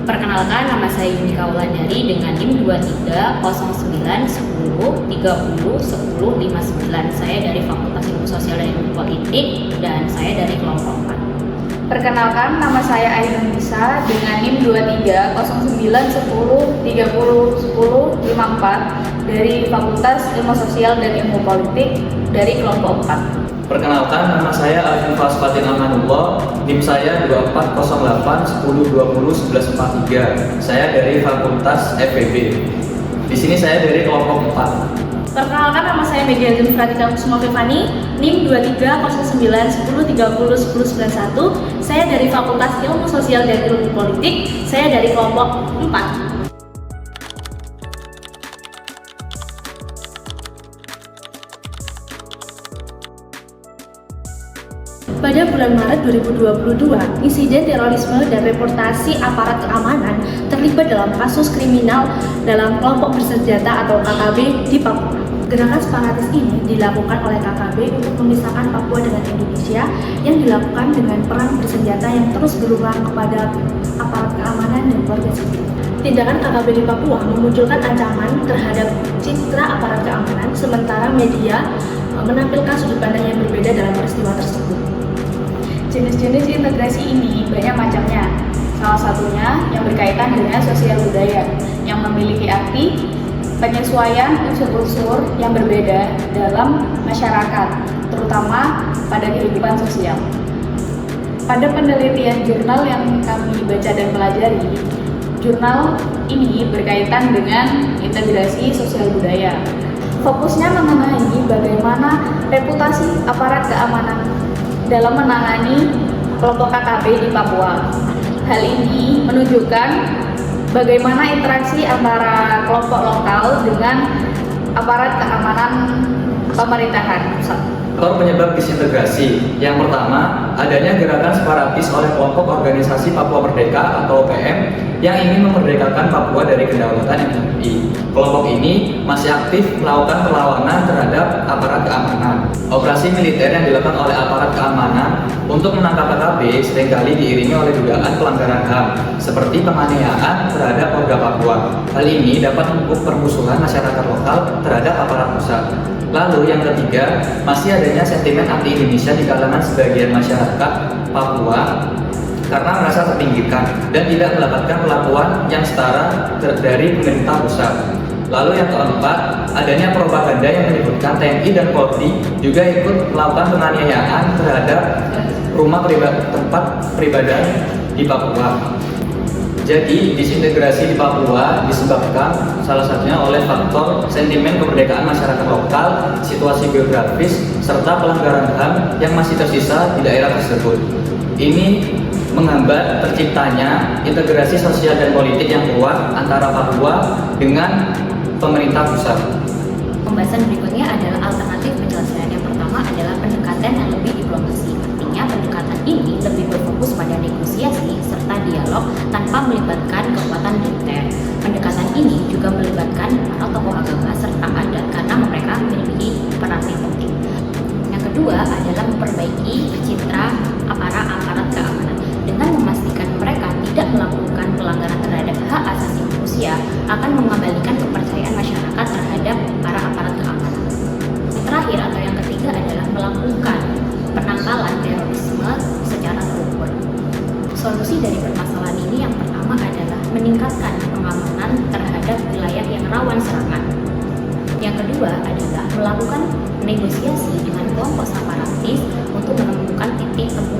Perkenalkan, nama saya Yunika Wulandari dengan NIM 230910301059. Saya dari Fakultas Ilmu Sosial dan Ilmu Politik dan saya dari kelompok 4. Perkenalkan, nama saya Ainun Nisa dengan NIM 230910301054 dari Fakultas Ilmu Sosial dan Ilmu Politik dari kelompok 4. Perkenalkan, nama saya Alvin Fasfatin Amanullah, NIM saya 240810201143. Saya dari Fakultas FEB. Di sini saya dari kelompok 4. Perkenalkan, nama saya Media Zulfatika Kusuma Fani, NIM 230910301091. Saya dari Fakultas Ilmu Sosial dan Ilmu Politik. Saya dari kelompok 4. Pada bulan Maret 2022, insiden terorisme dan reportasi aparat keamanan terlibat dalam kasus kriminal dalam kelompok bersenjata atau KKB di Papua. Gerakan separatis ini dilakukan oleh KKB untuk memisahkan Papua dengan Indonesia yang dilakukan dengan perang bersenjata yang terus berulang kepada aparat keamanan dan warga sipil. Tindakan KKB di Papua memunculkan ancaman terhadap citra aparat keamanan, sementara media menampilkan sudut pandang yang berbeda dalam peristiwa tersebut. Jenis-jenis integrasi ini banyak macamnya. Salah satunya yang berkaitan dengan sosial budaya yang memiliki arti penyesuaian unsur-unsur yang berbeda dalam masyarakat, terutama pada kehidupan sosial. Pada penelitian jurnal yang kami baca dan pelajari, jurnal ini berkaitan dengan integrasi sosial budaya. Fokusnya mengenai bagaimana reputasi aparat keamanan dalam menangani kelompok KKB di Papua. Hal ini menunjukkan bagaimana interaksi antara kelompok lokal dengan aparat keamanan pemerintahan pusat. Faktor penyebab disintegrasi. Yang pertama, adanya gerakan separatis oleh kelompok organisasi Papua Merdeka atau OPM yang ingin memerdekakan Papua dari kedaulatan NKRI. Kelompok ini masih aktif melakukan perlawanan terhadap aparat keamanan. Operasi militer yang dilakukan oleh aparat keamanan untuk menangkap KKB seringkali diiringi oleh dugaan pelanggaran HAM, seperti penganiayaan terhadap warga Papua. Hal ini dapat memupuk permusuhan masyarakat lokal terhadap aparat pusat. Lalu yang ketiga, masih adanya sentimen anti-Indonesia di kalangan sebagian masyarakat Papua karena merasa terpinggirkan dan tidak mendapatkan perlakuan yang setara dari pemerintah pusat. Lalu yang keempat, adanya propaganda yang menyebutkan TNI dan Polri juga ikut melakukan penganiayaan terhadap tempat pribadi di Papua. Jadi, disintegrasi di Papua disebabkan salah satunya oleh faktor sentimen kemerdekaan masyarakat lokal, situasi geografis, serta pelanggaran HAM yang masih tersisa di daerah tersebut. Ini menghambat terciptanya integrasi sosial dan politik yang kuat antara Papua dengan pemerintah pusat. Pembahasan berikutnya adalah alternatif penyelesaian. Yang pertama adalah pendekatan yang lebih diplomasi. Artinya pendekatan ini lebih berfokus pada negosiasi serta dialog tanpa melibatkan kekuatan militer. Pendekatan ini juga melibatkan para tokoh agama serta adat karena mereka memiliki peran yang penting. Yang kedua adalah memperbaiki citra aparat keamanan dengan memastikan mereka tidak melakukan pelanggaran terhadap hak asasi manusia akan mengembalikan kepercayaan masyarakat terhadap para aparat keamanan. Terakhir atau yang ketiga adalah melakukan penangkalan terorisme secara terukur. Solusi dari permasalahan ini yang pertama adalah meningkatkan pengamanan terhadap wilayah yang rawan serangan. Yang kedua adalah melakukan negosiasi dengan kelompok separatis untuk menemukan titik temu